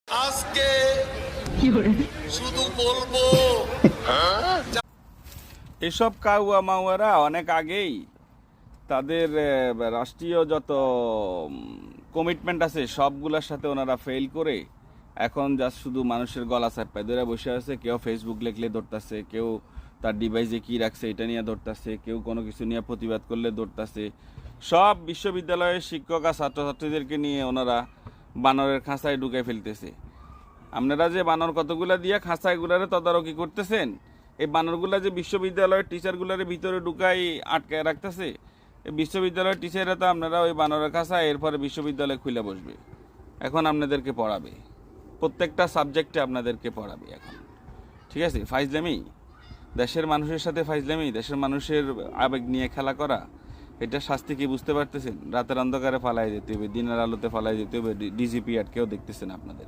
আজকে শুধু বলবো এসব কাউয়া মাউয়ারা অনেক আগেই তাদের রাষ্ট্রীয় যত কমিটমেন্ট আছে সবগুলোর সাথে ওনারা ফেল করে এখন জাস্ট শুধু মানুষের গলা চাপায় ধরে বসে আছে। কেউ ফেসবুক লেখলে ধরতেছে, কেউ তার ডিভাইসে কী রাখছে এটা নিয়ে ধরতেছে, কেউ কোনো কিছু নিয়ে প্রতিবাদ করলে ধরতেছে। সব বিশ্ববিদ্যালয়ের শিক্ষক আর ছাত্রছাত্রীদেরকে নিয়ে ওনারা বানরের খাঁচায় ঢুকে ফেলতেছে। আপনারা যে বানর কতগুলা দিয়ে খাঁচাগুলারে তদারকি করতেছেন, এই বানরগুলা যে বিশ্ববিদ্যালয়ের টিচারগুলারে ভিতরে ঢুকাই আটকায় রাখতেছে, এই বিশ্ববিদ্যালয়ের টিচাররা তো আপনারা ওই বানরের খাঁচা এরপরে বিশ্ববিদ্যালয় খুলে বসবে। এখন আপনাদেরকে পড়াবে, প্রত্যেকটা সাবজেক্টে আপনাদেরকে পড়াবে এখন। ঠিক আছে, ফাইজলামি, দেশের মানুষের সাথে ফাইজলামি, দেশের মানুষের আবেগ নিয়ে খেলা করা, এটা শাস্তি কি বুঝতে পারতেছেন? রাতের অন্ধকারে ফালাই যেতে হবে, দিনের আলোতে ফালাই যেতে হবে, ডিজিপি আর কেউ দেখতেছেন আপনাদের।